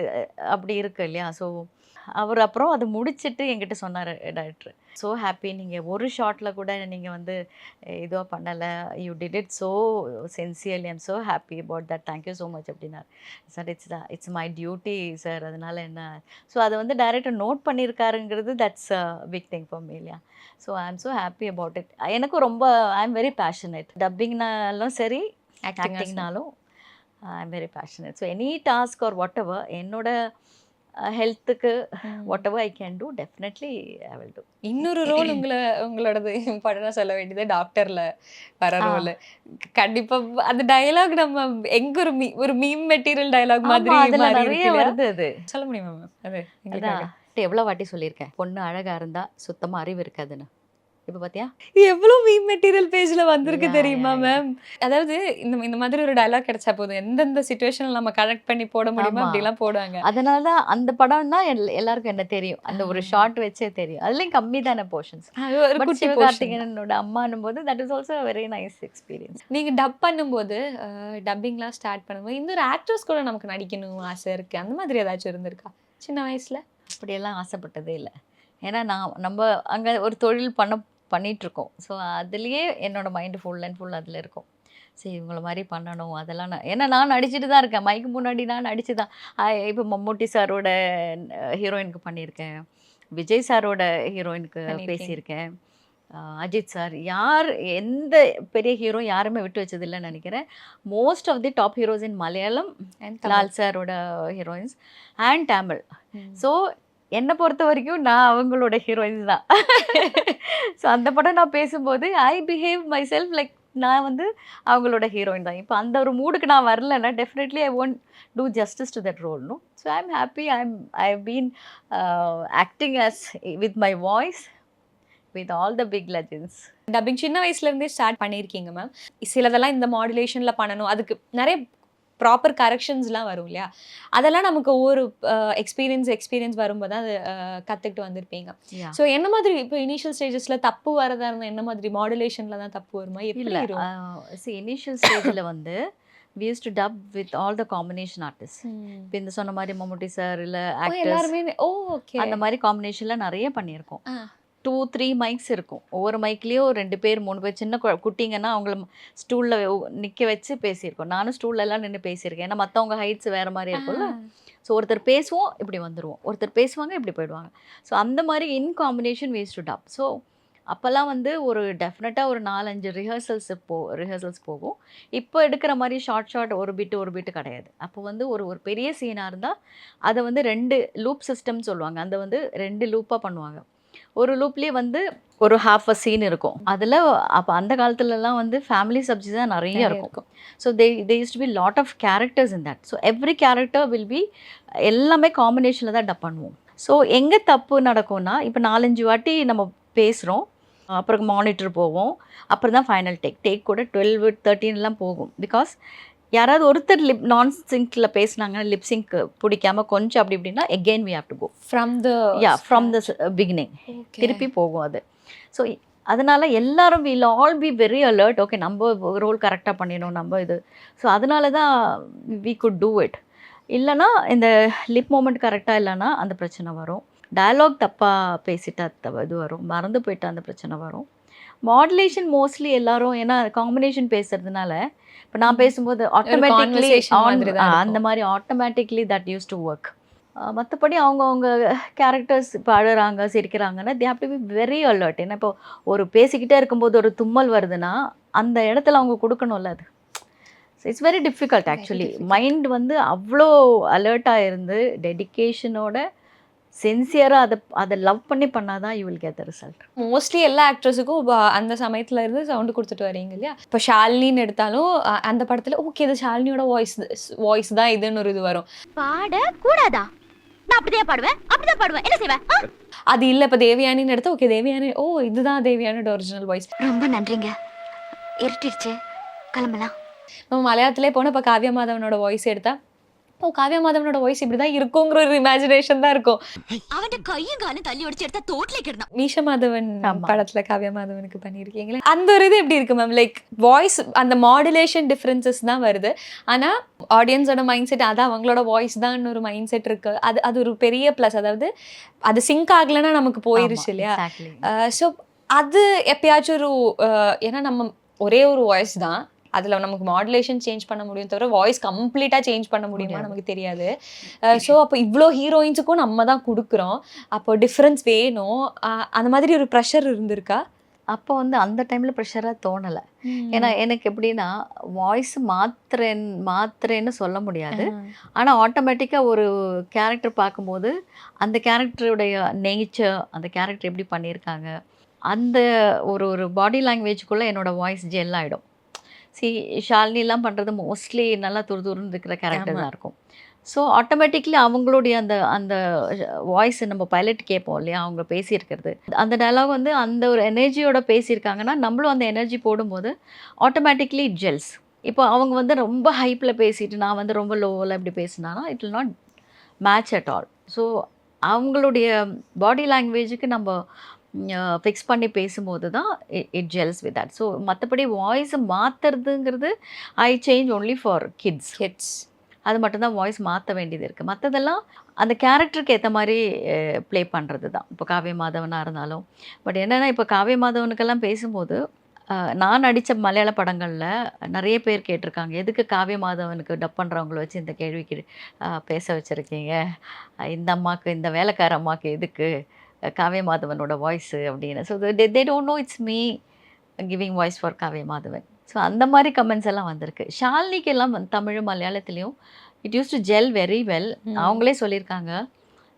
A: அப்படி இருக்கு இல்லையா? ஸோ அவர் அப்புறம் அதை முடிச்சுட்டு என்கிட்ட சொன்னார் டைரக்டர், ஸோ ஹாப்பி, நீங்கள் ஒரு ஷார்ட்டில் கூட நீங்கள் வந்து இதுவாக பண்ணலை, you did it so sincerely, I'm so happy about that, thank you so much அப்படின்னார். Sir it's my duty sir, அதனால் என்ன. ஸோ அதை வந்து டைரக்டர் நோட் பண்ணியிருக்காருங்கிறது that's big thing for me இல்லையா? So I am so happy about it. எனக்கும் ரொம்ப I am very passionate. டப்பிங்னாலும் சரி ஆக்டிங்னாலும் I am very passionate. So any task or whatever என்னோட ஹெல்த்துக்கு whatever I can two definitely I will do.
B: இன்னொரு role உங்களோடது இம்பார்ட்டண்டாக சொல்ல வேண்டியது டாக்டர்ல வர ரோல். கண்டிப்பா அந்த டயலாக் நம்ம எங்க ஒரு மீம் மெட்டீரியல் டயலாக் மாதிரி
A: நிறைய வருது. அது
B: சொல்ல முடியுமா மேம்? அது
A: எவ்வளோ வாட்டி சொல்லியிருக்கேன், பொண்ணு அழகா இருந்தா சுத்தமா அறிவு இருக்காதுன்னு. இப்போ பார்த்தியா
B: எவ்வளோ மீம் மெட்டீரியல் பேஜ்ல வந்திருக்கு தெரியுமா மேம்? அதாவது இந்த மாதிரி ஒரு டயலாக் கிடைச்சா போதும், எந்தெந்த சிச்சுவேஷன்ல நம்ம கனெக்ட் பண்ணி போட முடியுமோ அப்படிலாம் போடுவாங்க.
A: அதனால தான் அந்த படம் தான் எல்லாருக்கும் என்ன தெரியும், அந்த ஒரு ஷார்ட் வச்சே தெரியும். அதுலயும் கம்மி தானே போர்ஷன்ஸ். சிவகார்த்திகேயனோட அம்மானும் போது that is also very nice experience.
B: நீங்க டப் பண்ணும்போது, டப்பிங்லாம் ஸ்டார்ட் பண்ணும்போது இன்னொரு ஆக்ட்ரஸ் கூட நமக்கு நடிக்கணும் ஆசை இருக்கு, அந்த மாதிரி ஏதாச்சும் இருந்திருக்கா சின்ன வயசுல?
A: அப்படியெல்லாம் ஆசைப்பட்டதே இல்லை. ஏன்னா நம்ம அங்கே ஒரு தொழில் பண்ணிகிட்ருக்கோம். ஸோ அதுலேயே என்னோடய மைண்டு ஃபுல் அண்ட் ஃபுல் அதில் இருக்கும். சரி இவங்கள மாதிரி பண்ணணும் அதெல்லாம் ஏன்னா நான் நடிச்சுட்டு தான் இருக்கேன், மைக்கு முன்னாடி நான் நடிச்சு தான். இப்போ மம்மூட்டி சாரோட ஹீரோயினுக்கு பண்ணியிருக்கேன், விஜய் சாரோட ஹீரோயினுக்கு பேசியிருக்கேன், அஜித் சார், யார் எந்த பெரிய ஹீரோ யாருமே விட்டு வச்சதில்லைன்னு நினைக்கிறேன். Most of the top heroes in Malayalam
B: And
A: Lal சாரோட ஹீரோயின்ஸ் அண்ட் தமிழ்.
B: ம்.
A: ஸோ என்னை பொறுத்த வரைக்கும் நான் அவங்களோட ஹீரோயின்ஸ் தான். ஸோ அந்த படம் நான் பேசும்போது ஐ பிஹேவ் மை செல்ஃப் லைக் நான் வந்து அவங்களோட ஹீரோயின் தான். இப்போ அந்த ஒரு மூடுக்கு நான் வரலன்னா definitely I won't do justice to that role. No, so I am happy. I have been acting as with my voice with all the big legends.
B: Dubbing சின்ன வயசுல இருந்தே ஸ்டார்ட் பண்ணியிருக்கீங்க மேம். சிலதெல்லாம் இந்த மாடுலேஷன்ல பண்ணணும், அதுக்கு நிறைய ப்ராப்பர் கரெக்ஷன்ஸ்லாம் வரும் இல்லையா? அதெல்லாம் நமக்கு ஒவ்வொரு எக்ஸ்பீரியன்ஸ் வரும்போது தான் அது கற்றுக்கிட்டு வந்திருப்பீங்க.
A: Yeah.
B: ஸோ என்ன மாதிரி இப்போ இனிஷியல் ஸ்டேஜஸில் தப்பு வரதா இருந்தால் என்ன மாதிரி மாடுலேஷனில் தான் தப்பு வருமா? எப்படி
A: இல்லை,
B: இருக்கும்?
A: இனிஷியல் ஸ்டேஜில் வந்து we used to dub with all the combination artists.
B: ம்.
A: இப்போ இந்த சொன்ன மாதிரி மம்முட்டி சார் இல்லை
B: ஓ,
A: ஆக்டர்ஸ்
B: எல்லாருமே ஓகே.
A: அந்த மாதிரி காம்பினேஷனில் நிறைய பண்ணியிருக்கோம்.
B: ஆ.
A: 2-3 மைக்ஸ் இருக்கும். ஒவ்வொரு மைக்லேயும் 2 பேர் 3 பேர் சின்ன குட்டிங்கன்னா அவங்கள ஸ்டூலில் நிற்க வச்சு பேசியிருக்கோம். நானும் ஸ்டூல்லலாம் நின்று பேசியிருக்கேன். ஏன்னா மற்றவங்க ஹைட்ஸ் வேறு மாதிரி இருக்கும்ல. ஸோ ஒருத்தர் பேசுவோம், இப்படி வந்துடுவோம், ஒருத்தர் பேசுவாங்க, இப்படி போயிடுவாங்க. ஸோ அந்த மாதிரி in combination we used to dub. So அப்போல்லாம் வந்து ஒரு டெஃபினட்டாக ஒரு 4-5 ரிஹர்சல்ஸ் போகும். இப்போ எடுக்கிற மாதிரி ஷார்ட் ஒரு பிட்டு கிடையாது. அப்போ வந்து ஒரு பெரிய சீனாக இருந்தால் அதை வந்து 2 லூப் சிஸ்டம் சொல்லுவாங்க. அந்த வந்து 2 லூப்பாக பண்ணுவாங்க. ஒரு லூப்லேயே வந்து ஒரு ஹாஃப் அ சீன் இருக்கும். அதில் அப்போ அந்த காலத்துலலாம் வந்து ஃபேமிலி சப்ஜெக்ட்ஸ் தான் நிறைய இருக்கும். So they used to be lot of characters in that. So every character will be எல்லாமே காம்பினேஷனில் தான் டப் பண்ணுவோம். ஸோ எங்கே தப்பு நடக்கும்னா, இப்போ 4-5 வாட்டி நம்ம பேசுகிறோம், அப்புறம் மானிட்டர் போவோம், அப்புறம் தான் ஃபைனல் டேக் கூட 12-13 போகும். பிகாஸ் யாராவது ஒருத்தர் நான் சிங்கில் பேசினாங்கன்னா லிப்சிங்க் பிடிக்காம கொஞ்சம் அப்படி இப்படின்னா again we have to go
B: from
A: from the beginning. திருப்பி போகும் அது. ஸோ அதனால எல்லாரும் will all B very alert. Okay, நம்ம ரோல் கரெக்டாக பண்ணிடணும் நம்ம இது. ஸோ அதனால தான் we could do it. இல்லைனா இந்த லிப் மூமெண்ட் கரெக்டாக இல்லைன்னா அந்த பிரச்சனை வரும். டயலாக் தப்பாக பேசிட்டா இது வரும், மறந்து போயிட்டா அந்த பிரச்சனை வரும். மாடுலேஷன் மோஸ்ட்லி எல்லாரும் ஏன்னா காம்பினேஷன் பேசுறதுனால இப்போ நான் பேசும்போது ஆட்டோமேட்டிக்லி அந்த மாதிரி automatically that use to work. மற்றபடி அவங்க கேரக்டர்ஸ் இப்போ அழுறாங்க சிரிக்கிறாங்கன்னா they have to be very alert. ஏன்னா இப்போ ஒரு பேசிக்கிட்டே இருக்கும்போது ஒரு தும்மல் வருதுன்னா அந்த இடத்துல அவங்க கொடுக்கணும்ல அது. It's very difficult actually. Mind வந்து அவ்வளோ அலர்ட்டாக இருந்து டெடிக்கேஷனோட சின்சியராக அதை லவ் பண்ணி பண்ணாதான் you will get the result.
B: Mostly எல்லா ஆக்ட்ரஸுக்கும் அந்த சமயத்துல இருந்து சவுண்டு கொடுத்துட்டு வரீங்க இல்லையா? இப்போ ஷாலினின்னு எடுத்தாலும் அந்த படத்துல ஓகே இது ஷாலினியோட வாய்ஸ் தான் இதுன்னு ஒரு இது வரும்.
C: பாட கூடாதா? நான் அப்படியே பாடுவேன் என்ன செய்வேன்?
B: அது இல்லை. இப்போ தேவயானின்னு எடுத்தா ஓகே தேவயானி, ஓ இதுதான் தேவயானியோட ஒரிஜினல் வாய்ஸ்.
C: ரொம்ப நன்றிங்க, இருட்டிடுச்சு, கிளம்பலாம்.
B: நம்ம மலையாளத்திலே போனால் இப்போ காவ்யா மாதவனோட வாய்ஸ் எடுத்தா ஓ காவ்யா மாதவனோட வாய்ஸ் இப்படிதான் இருக்குங்கிற ஒரு இமேஜினேஷன் தான் இருக்கும்.
C: அவன் கையும் காலும் தள்ளி உடைச்சு எடுத்தா தோட்ல கிடந்தான்.
B: மீஷா மாதவன் படத்துல காவ்யா மாதவனுக்கு பண்ணியிருக்கீங்களே, அந்த ஒரு இது எப்படி இருக்கு மேம்? லைக் வாய்ஸ் அந்த மாடுலேஷன் டிஃப்ரென்சஸ் தான் வருது, ஆனா ஆடியன்ஸோட மைண்ட் செட் அது அவங்களோட வாய்ஸ் தான் ஒரு மைண்ட் செட் இருக்கு. அது ஒரு பெரிய ப்ளஸ். அதாவது அது சிங்க் ஆகலைன்னா நமக்கு போயிருச்சு இல்லையா? ஸோ அது எப்பயாச்சும் ஒரு ஏன்னா நம்ம ஒரே ஒரு வாய்ஸ் தான், அதில் நமக்கு மாடுலேஷன் சேஞ்ச் பண்ண முடியும் தவிர வாய்ஸ் கம்ப்ளீட்டாக சேஞ்ச் பண்ண முடியுமா நமக்கு தெரியாது. ஸோ அப்போ இவ்வளோ ஹீரோயின்ஸுக்கும் நம்ம தான் கொடுக்குறோம், அப்போ டிஃப்ரென்ஸ் வேணும். அந்த மாதிரி ஒரு ப்ரெஷர் இருந்திருக்கா?
A: அப்போ வந்து அந்த டைமில் ப்ரெஷராக தோணலை. ஏன்னா எனக்கு எப்படின்னா வாய்ஸ் மாத்திரேன்னு சொல்ல முடியாது. ஆனால் ஆட்டோமேட்டிக்காக ஒரு கேரக்டர் பார்க்கும்போது அந்த கேரக்டருடைய நேச்சர், அந்த கேரக்டர் எப்படி பண்ணியிருக்காங்க, அந்த ஒரு பாடி லாங்குவேஜுக்குள்ளே என்னோடய வாய்ஸ் ஜெல் ஆகிடும். ஷாலினிலாம் பண்ணுறது மோஸ்ட்லி நல்லா துருதுருன்னு இருக்கிற கேரக்டர் தான் இருக்கும். ஸோ ஆட்டோமேட்டிக்லி அவங்களுடைய அந்த வாய்ஸ் நம்ம பைலட் கேட்போம் இல்லையா, அவங்க பேசியிருக்கிறது அந்த டயலாக் வந்து அந்த ஒரு எனர்ஜியோட பேசியிருக்காங்கன்னா நம்மளும் அந்த எனர்ஜி போடும்போது ஆட்டோமேட்டிக்லி ஜெல்ஸ். இப்போ அவங்க வந்து ரொம்ப ஹைப்பில் பேசிட்டு நான் வந்து ரொம்ப லோவில் இப்படி பேசினானா it will not match at all. So அவங்களுடைய பாடி லாங்குவேஜுக்கு நம்ம ஃபிக்ஸ் பண்ணி பேசும்போது தான் it gels with that. So மற்றபடி வாய்ஸை மாற்றுறதுங்கிறது I change only for kids. அது மட்டும்தான் வாய்ஸ் மாற்ற வேண்டியது இருக்குது. மற்றதெல்லாம் அந்த கேரக்டருக்கு ஏற்ற மாதிரி ப்ளே பண்ணுறது தான். இப்போ காவ்யா மாதவனாக இருந்தாலும் பட் என்னென்னா இப்போ காவ்யா மாதவனுக்கெல்லாம் பேசும்போது நான் நடித்த மலையாள படங்களில் நிறைய பேர் கேட்டிருக்காங்க, எதுக்கு காவ்யா மாதவனுக்கு டப் பண்ணுறவங்கள வச்சு இந்த கேள்விக்கு பேச வச்சுருக்கீங்க, இந்த அம்மாவுக்கு இந்த வேலைக்கார அம்மாவுக்கு எதுக்கு காவ்யா மாதவனோட வாய்ஸு அப்படின்னு. So they don't know it's me giving voice for Kavya Madhavan. So அந்த மாதிரி கமெண்ட்ஸ் எல்லாம் வந்திருக்கு. ஷாலினிக்கு எல்லாம் தமிழ் மலையாளத்துலேயும் it use to gel very well. அவங்களே சொல்லியிருக்காங்க,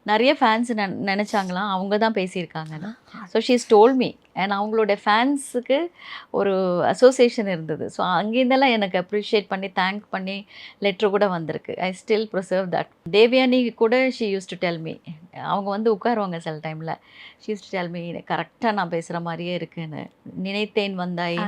A: நிறைய ஃபேன்ஸ் நினச்சாங்களாம் அவங்க தான் பேசியிருக்காங்கன்னு. So she's told me. And அவங்களோட ஃபேன்ஸுக்கு ஒரு அசோசியேஷன் இருந்தது. ஸோ அங்கேருந்தெல்லாம் எனக்கு அப்ரிஷியேட் பண்ணி தேங்க் பண்ணி லெட்ரு கூட வந்திருக்கு. I still preserve that. Devayani கூட she use to tell me. அவங்க வந்து உட்காருவாங்க சில டைமில். She use to tell me கரெக்டாக நான் பேசுகிற மாதிரியே இருக்குன்னு. நினைத்தேன் வந்தாய்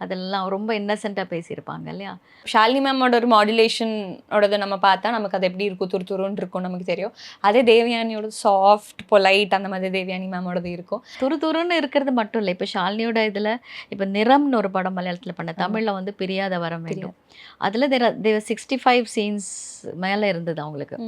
A: அதெல்லாம் ரொம்ப இன்னசென்ட்டாக பேசியிருப்பாங்க இல்லையா.
B: ஷாலினி மேமோட ஒரு மாடுலேஷனோடதை நம்ம பார்த்தா நமக்கு அது எப்படி இருக்கும், துருன்னு இருக்கும் நமக்கு தெரியும். அதே தேவயானியோட சாஃப்ட் பொலைட் அந்த மாதிரி தேவயானி மேமோடது இருக்கும்.
A: துருன்னு இருக்கிறது மட்டும் இல்லை. இப்போ ஷாலினியோட இதில் இப்போ நிறம்னு ஒரு படம் மலையாளத்தில் பண்ண, தமிழில் வந்து பிரியாத வரம் வேண்டும். அதில் தேர் 65 சீன்ஸ் மேலே இருந்தது அவங்களுக்கு.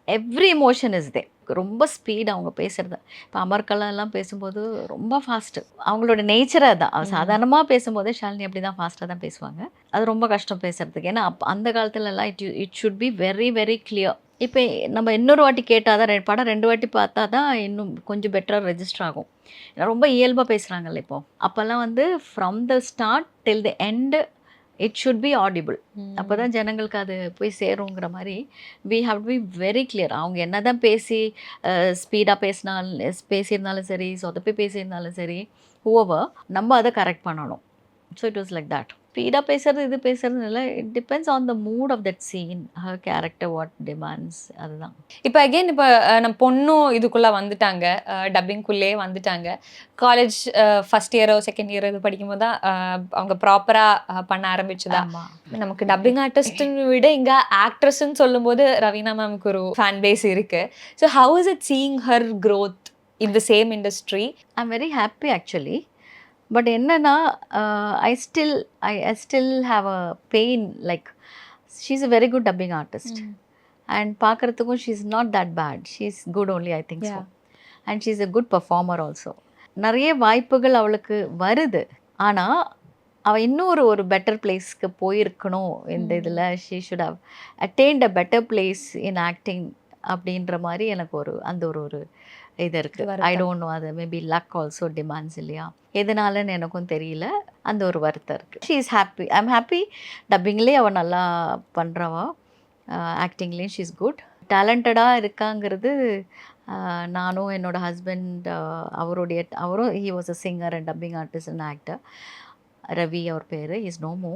A: எவ்ரி எமோஷன் இஸ் தே. ரொம்ப ஸ்பீட் அவங்க பேசுறது. இப்போ அமர்கலாம் பேசும்போது ரொம்ப ஃபாஸ்ட்டு. அவங்களோட நேச்சரை தான். சாதாரணமாக பேசும்போதே ஷாலினி அப்படி தான் ஃபாஸ்ட்டாக தான் பேசுவாங்க. அது ரொம்ப கஷ்டம் பேசுறதுக்கு. ஏன்னா அந்த காலத்துலலாம் it should be very very clear. இப்போ நம்ம இன்னொரு வாட்டி கேட்டால் தான், படம் 2 வாட்டி பார்த்தா தான் இன்னும் கொஞ்சம் பெட்டராக ரெஜிஸ்டர் ஆகும். ஏன்னா ரொம்ப இயல்பாக பேசுகிறாங்கல்ல இப்போ. அப்போல்லாம் வந்து from the start till the end it should be audible. அப்போ தான் ஜனங்களுக்கு அது போய் சேருங்கிற மாதிரி we have to be very clear. அவங்க என்ன தான் ஸ்பீடாக பேசியிருந்தாலும் சரி, சொதப்பி பேசியிருந்தாலும் சரி, ஹூவர் நம்ம அதை கரெக்ட் பண்ணணும். So it was like that. ஸ்பீடாக பேசுறது இது பேசுறது இல்லை. It depends on the mood of that scene, her character what demands. அதுதான்.
B: இப்போ அகெயின் இப்போ நம்ம பொண்ணும் இதுக்குள்ளே வந்துட்டாங்க, டப்பிங்குள்ளே வந்துட்டாங்க. காலேஜ் ஃபஸ்ட் இயரோ செகண்ட் இயரோ இது படிக்கும்போது தான் அவங்க ப்ராப்பராக பண்ண ஆரம்பிச்சுதா. நமக்கு டப்பிங் ஆர்டிஸ்ட்னு விட இங்கே ஆக்ட்ரஸ்ன்னு சொல்லும்போது ரவீனா மேமுக்கு ஒரு ஃபேன் பேஸ் இருக்குது. So how is it seeing her growth in the same industry?
A: I am very happy actually. But என்னன்னா I still have a pain. Like she is a very good dubbing artist. And பார்க்குறதுக்கும் she is not that bad. She is good only, I think so. And she is a good performer also. நிறைய வாய்ப்புகள் அவளுக்கு வருது. ஆனால் அவள் இன்னும் ஒரு better பிளேஸ்க்கு போயிருக்கணும். இந்த இதில் she should have attained a better place in acting அப்படின்ற மாதிரி எனக்கு அந்த ஒரு இது இருக்குது. ஐ டோன்ட் நோ, அது மேபி லக் ஆல்சோ டிமாண்ட்ஸ் இல்லையா, எதனாலன்னு எனக்கும் தெரியல. அந்த ஒரு வருத்தம் இருக்குது. She is happy. I am happy. டப்பிங்லேயே அவள் நல்லா பண்ணுறவா, ஆக்டிங்லேயும் ஷீ இஸ் குட். டேலண்டடாக இருக்காங்கிறது நானும் என்னோடய ஹஸ்பண்ட் அவரும் he was a singer and dubbing artist and actor. Ravi அவர் பேர், இஸ் நோ மோ.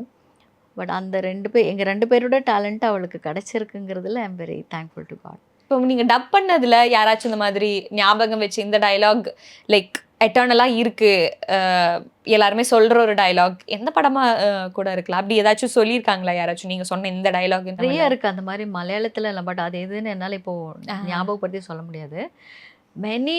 A: பட் அந்த எங்கள் 2 பேரோட டேலண்ட் அவளுக்கு கிடச்சிருக்குங்கிறதுல I am very thankful to God.
B: இப்போ நீங்கள் டப் பண்ணதில் யாராச்சும் இந்த மாதிரி ஞாபகம் வச்சு இந்த டைலாக் லைக் எட்டர்னலாக இருக்குது, எல்லாருமே சொல்கிற ஒரு டைலாக் எந்த படமாக கூட இருக்கலாம், அப்படி ஏதாச்சும் சொல்லியிருக்காங்களா யாராச்சும் நீங்கள் சொன்ன இந்த டைலாக்?
A: நிறைய இருக்குது அந்த மாதிரி மலையாளத்தில் இல்லை. பட் அது எதுன்னு என்னால் இப்போது ஞாபகப்படுத்தி சொல்ல முடியாது. மெனி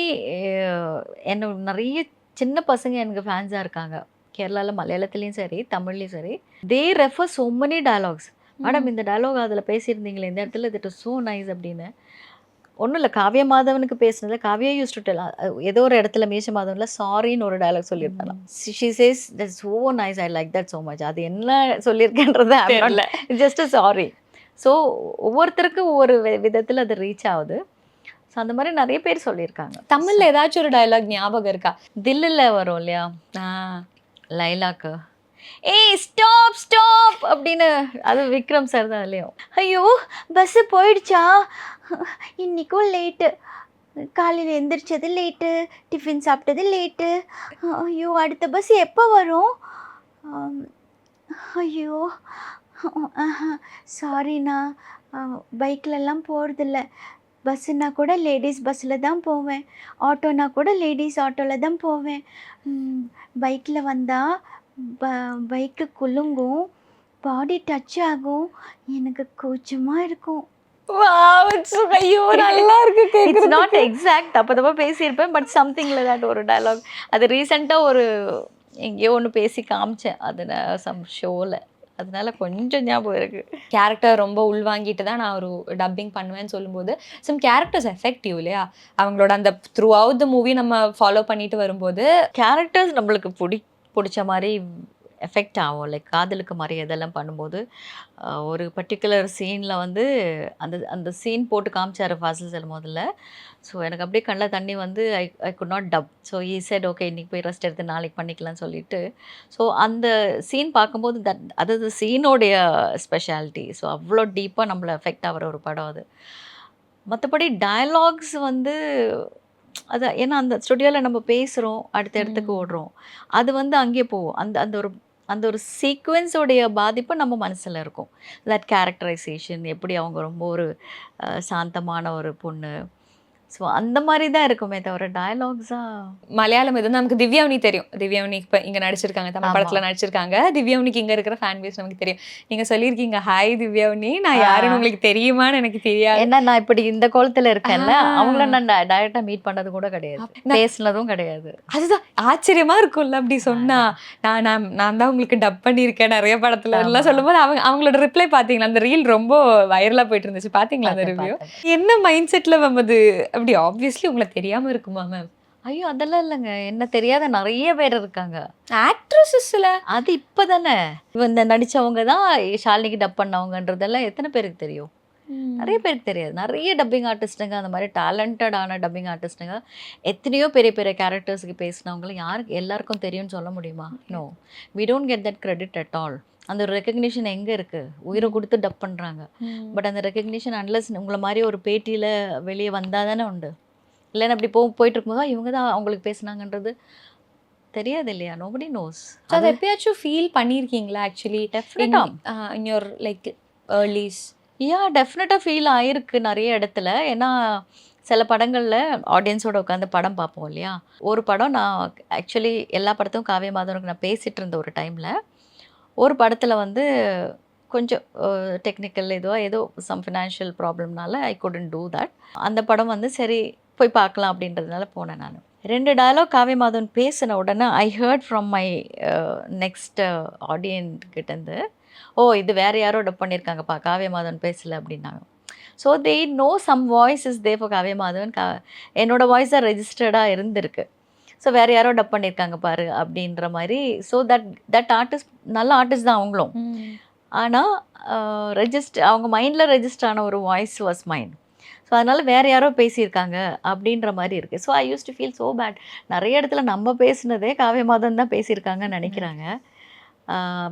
A: என்ன நிறைய சின்ன பசங்க எனக்கு ஃபேன்ஸாக இருக்காங்க கேரளாவில். மலையாளத்துலேயும் சரி தமிழ்லேயும் சரி. They refer so many dialogues. Madam இந்த டைலாக் அதில் பேசியிருந்தீங்களே இந்த இடத்துல, தட் இஸ் ஸோ நைஸ் அப்படின்னு. ஒன்றும் இல்லை, காவ்யா மாதவனுக்கு பேசுனதில் காவ்யா யூஸ் டு டெல். ஏதோ ஒரு இடத்துல மீச மாதவனில் சாரின்னு ஒரு டைலாக் சொல்லியிருந்தாங்க. She says that so nice, I like that so much. அது என்ன சொல்லியிருக்கேன்றது ஜஸ்ட் சாரி. ஸோ ஒவ்வொருத்தருக்கும் ஒவ்வொரு விதத்தில் அது ரீச் ஆகுது. ஸோ அந்த மாதிரி நிறைய பேர் சொல்லியிருக்காங்க.
B: தமிழில் ஏதாச்சும் ஒரு டைலாக் ஞாபகம் இருக்கா?
A: தில்லில் வரும் இல்லையா, லைலாக்கு, ஏய் ஸ்டாப் ஸ்டாப் அப்படின்னு, அது விக்ரம் சார் தான் அதுலேயும். ஐயோ பஸ்ஸு போயிடுச்சா, இன்றைக்கும் லேட்டு, காலையில் எந்திரிச்சது லேட்டு, டிஃபின் சாப்பிட்டது லேட்டு, ஐயோ அடுத்த பஸ் எப்போ வரும், ஐயோ சாரிண்ணா பைக்லலாம் போகிறதில்ல, பஸ்ஸுன்னா கூட லேடிஸ் பஸ்ஸில் தான் போவேன், ஆட்டோனா கூட லேடிஸ் ஆட்டோவில் தான் போவேன், பைக்கில் வந்தால் பைக்கு குலுங்கும், பாடி டச் ஆகும், எனக்கு கூச்சமாக இருக்கும். இட்ஸ் நாட் எக்ஸாக்ட், தப்பா பேசியிருப்பேன். பட் சம்திங்ல தட் ஒரு டயலாக். அது ரீசெண்டாக ஒரு எங்கேயோ ஒன்று பேசி காமிச்சேன் அதில் சம் ஷோவில். அதனால கொஞ்சம் ஞாபகம் இருக்குது.
B: கேரக்டர் ரொம்ப உள்வாங்கிட்டு தான் நான் ஒரு டப்பிங் பண்ணுவேன்னு சொல்லும்போது சம் கேரக்டர்ஸ் எஃபெக்டிவ் இல்லையா, அவங்களோட அந்த த்ரூ அவுட் த மூவி நம்ம ஃபாலோ பண்ணிட்டு வரும்போது
A: கேரக்டர்ஸ் நம்மளுக்கு பிடிச்ச மாதிரி எஃபெக்ட் ஆகும். லைக் காதலுக்கு மரியாதைலாம் பண்ணும்போது ஒரு பர்ட்டிகுலர் சீனில் வந்து அந்த அந்த சீன் போட்டு காமிச்சார் ஃபாசில் சார் முதல்ல. ஸோ எனக்கு அப்படியே கண்ணில் தண்ணி வந்து I could not dub. So he said okay இன்றைக்கி போய் ரெஸ்ட் எடுத்து நாளைக்கு பண்ணிக்கலாம்னு சொல்லிட்டு. ஸோ அந்த சீன் பார்க்கும்போது அதாவது சீனோடைய ஸ்பெஷாலிட்டி. ஸோ அவ்வளோ டீப்பாக நம்மளை எஃபெக்ட் ஆகிற ஒரு படம் அது. மற்றபடி டயலாக்ஸ் வந்து அது ஏன்னா அந்த ஸ்டுடியோவில் நம்ம பேசுகிறோம், அடுத்த இடத்துக்கு ஓடுறோம். அது வந்து அங்கேயே போகும். அந்த ஒரு சீக்வென்ஸோடைய பாதிப்பு நம்ம மனசில் இருக்கும். தட் கேரக்டரைசேஷன் எப்படி அவங்க ரொம்ப ஒரு சாந்தமான ஒரு பொண்ணு. ஸோ அந்த மாதிரி தான் இருக்குமே தவிர டயலாக்ஸாக
B: மலையாளம் எதுவும் நமக்கு திவ்யாவனி தெரியும். திவ்யாவனி இப்போ இங்கே நடிச்சிருக்காங்க, தமிழ்
A: ஆமா.
B: படத்தில் நடிச்சிருக்காங்க. திவ்யாவனிக்கு இங்கே இருக்கிற ஃபேன் பேஸ் நமக்கு தெரியும். நீங்கள் சொல்லியிருக்கீங்க ஹாய் திவ்யாவனி, நான் யாருன்னு உங்களுக்கு தெரியுமான்னு எனக்கு தெரியாது.
A: ஏன்னா நான் இப்படி இந்த கோலத்தில் இருக்கேன்ல,
B: ஆ.
A: அவங்கள நான் டைரெக்டாக மீட் பண்ணது கூட கிடையாது, பேசினதும் கிடையாது.
B: அதுதான் ஆச்சரியமா இருக்கும்ல அப்படி சொன்னா. நான் தான் உங்களுக்கு டப் பண்ணியிருக்கேன் நிறைய படத்துல எல்லாம்
A: ஆமா.
B: சொல்லும்போது அவங்களோட ரிப்ளை பாத்தீங்களா? அந்த ரீல் ரொம்ப வைரலா போயிட்டு இருந்துச்சு, பாத்தீங்களா அந்த
A: பார்த்தேன்,
B: ரிவ்யூ?
A: பார்த்தேன்.
B: என்ன மைண்ட் செட்ல மேம் அது அப்படி ஆப்வியஸ்லி உங்களை தெரியாம இருக்குமா மேம்?
A: ஐயோ அதெல்லாம் இல்லைங்க, என்ன தெரியாத நிறைய பேர் இருக்காங்க.
B: ஆக்ட்ரஸஸ்ல
A: அது இப்போ தானே இந்த நடித்தவங்க தான் ஷாலினிக்கு டப் பண்ணவங்கன்றதெல்லாம் எத்தனை பேருக்கு தெரியும்? நிறைய பேருக்கு தெரியாது. நிறைய டப்பிங் ஆர்டிஸ்ட்டுங்க, அந்த மாதிரி டேலண்டடான டப்பிங் ஆர்டிஸ்ட்டுங்க எத்தனையோ பெரிய பெரிய கேரக்டர்ஸுக்கு பேசினவங்களும் யாருக்கு எல்லாருக்கும் தெரியும்னு சொல்ல முடியுமா? No, we don't get that credit at all. அந்த ஒரு ரெக்கக்னிஷன் எங்கே இருக்குது? உயிரை கொடுத்து டப் பண்ணுறாங்க. பட் அந்த ரெக்கக்னிஷன் அன்லஸ் உங்களை மாதிரி ஒரு பேட்டியில் வெளியே வந்தால் தானே உண்டு. இல்லைன்னா அப்படி போயிட்டு இருக்கும்போது இவங்க தான் அவங்களுக்கு பேசுனாங்கன்றது தெரியாது இல்லையா? Nobody nose.
B: அதை எப்பயாச்சும் ஃபீல் பண்ணியிருக்கீங்களா ஆக்சுவலி
A: டெஃபினட்டாக
B: இன் யோர் லைக் ஏர்லிஸ்?
A: டெஃபினட்டாக ஃபீல் ஆயிருக்கு நிறைய இடத்துல. ஏன்னா சில படங்களில் ஆடியன்ஸோட உட்காந்து படம் பார்ப்போம் இல்லையா? ஒரு படம் நான் ஆக்சுவலி எல்லா படத்தையும் காவிய மாதவனுக்கு நான் பேசிகிட்டு இருந்த ஒரு டைமில் ஒரு படத்தில் வந்து கொஞ்சம் டெக்னிக்கல் ஏதோ சம் ஃபினான்ஷியல் ப்ராப்ளம்னால ஐ குடன்ட் டூ தட். அந்த படம் வந்து சரி போய் பார்க்கலாம் அப்படின்றதுனால போனேன் நான். 2 டயலாக் காவிய மாதவன் பேசின உடனே I heard from my next ஆடியன்கிட்டேருந்து, ஓ இது வேறு யாரோ டப் பண்ணியிருக்காங்கப்பா, காவிய மாதவன் பேசலை அப்படின்னாங்க. So they know some voice is there for Kavya Madhavan. என்னோட வாய்ஸ் தான் ரெஜிஸ்டர்டாக இருந்திருக்கு. ஸோ வேறு யாரோ டப் பண்ணியிருக்காங்க பாரு அப்படின்ற மாதிரி. ஸோ தட் ஆர்டிஸ்ட் நல்ல ஆர்டிஸ்ட் தான் அவங்களும். ஆனால் அவங்க மைண்டில் ரெஜிஸ்டர் ஆன ஒரு வாய்ஸ் வாஸ் மைண்ட். ஸோ அதனால் வேறு யாரோ பேசியிருக்காங்க அப்படின்ற மாதிரி இருக்குது. So I used to feel so bad. நிறைய இடத்துல நம்ம பேசுனதே காவிய மாதவன் தான் பேசியிருக்காங்கன்னு நினைக்கிறாங்க.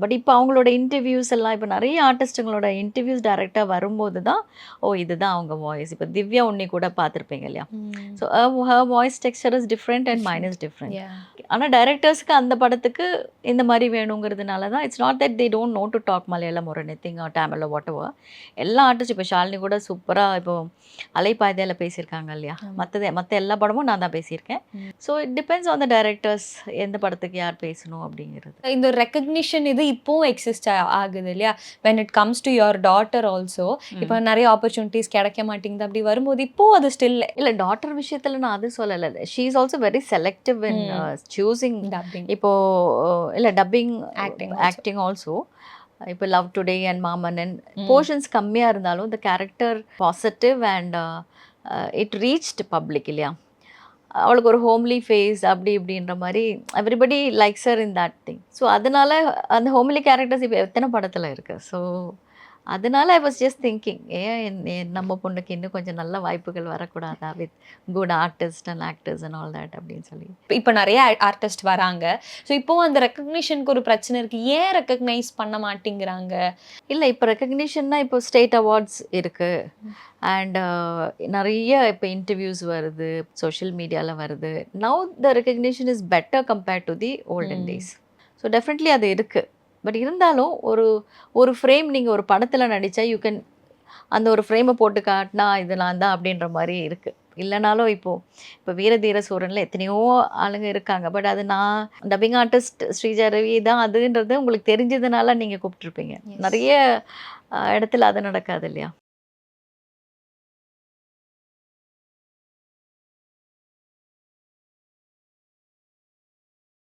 A: பட் இப்போ அவங்களோட இன்டர்வியூஸ் எல்லாம் இப்போ நிறைய ஆர்டிஸ்ட்டுங்களோட இன்டர்வியூஸ் டைரெக்டாக வரும்போது தான் ஓ இதுதான் அவங்க வாய்ஸ். இப்போ திவ்யா உன்னி கூட பார்த்துருப்பீங்க இல்லையா? So her voice texture is different and mine is different. ஆனால் டைரக்டர்ஸ்க்கு அந்த படத்துக்கு இந்த மாதிரி வேணுங்கிறதுனால தான் it's not that they don't know to talk Malayalam ஒரு anything or Tamil what. எல்லா ஆர்டிஸ்ட் இப்போ ஷாலினி கூட சூப்பராக இப்போ அலைப்பாய்தையில் பேசியிருக்காங்க இல்லையா? மற்ற எல்லா படமும் நான் தான் பேசியிருக்கேன். So it depends on the directors எந்த படத்துக்கு யார் பேசணும் அப்படிங்கிறது.
B: இந்த ரெக்கக்னிஷன் இது இப்போவும் எக்ஸிஸ்ட் ஆகுது இல்லையா? when it comes to your daughter also இப்போ நிறைய ஆப்பர்ச்சுனிட்டிஸ் கிடைக்க மாட்டேங்குது. அப்படி வரும்போது இப்போ அது ஸ்டில்
A: இல்லை டாட்டர் விஷயத்தில் நான் அது சொல்லலை. She is also very selective in choosing.
B: Dubbing
A: இப்போது இல்லை டப்பிங்
B: ஆக்டிங்
A: ஆக்டிங் ஆல்சோ. இப்போ லவ் டுடே அண்ட் மாமன் அண்ட் போர்ஷன்ஸ் கம்மியாக இருந்தாலும் இந்த character positive and it reached public இல்லையா? அவளுக்கு ஒரு ஹோம்லி ஃபேஸ் அப்படி இப்படின்ற மாதிரி everybody likes her in that thing. So அதனால அந்த ஹோம்லி கேரக்டர்ஸ் இப்போ எத்தனை படத்தில் இருக்குது. ஸோ அதனால ஐ வாஸ் ஜஸ்ட் திங்கிங் நம்ம பொண்ணுக்கு இன்னும் கொஞ்சம் நல்ல வாய்ப்புகள் வரக்கூடாதா with good artist and actors and all that அப்படின்னு சொல்லி.
B: இப்போ நிறைய ஆர்டிஸ்ட் வராங்க. ஸோ இப்போ அந்த ரெக்கக்னிஷனுக்கு ஒரு பிரச்சனை இருக்கு. ஏன் ரெக்கக்னைஸ் பண்ண மாட்டேங்கிறாங்க?
A: இல்லை இப்போ ரெக்கக்னிஷன்னா இப்போ ஸ்டேட் அவார்ட்ஸ் இருக்குது அண்ட் நிறைய இப்போ இன்டர்வியூஸ் வருது, சோஷியல் மீடியாவில் வருது. Now the recognition is better compared to the olden days. So definitely அது இருக்குது. பட் இருந்தாலும் ஒரு ஃப்ரேம் நீங்கள் ஒரு படத்தில் நடித்தா யூ கேன் அந்த ஒரு ஃப்ரேமை போட்டு காட்டினா இது நான் தான் அப்படின்ற மாதிரி இருக்குது. இல்லைனாலும் இப்போ வீரதீர சூரனில் எத்தனையோ ஆளுங்க இருக்காங்க. பட் அது நான் டப்பிங் ஆர்டிஸ்ட் ஸ்ரீஜா ரவி தான் அதுன்றது உங்களுக்கு தெரிஞ்சதுனால நீங்கள் கூப்பிட்ருப்பீங்க. நிறைய இடத்துல அது நடக்காது இல்லையா?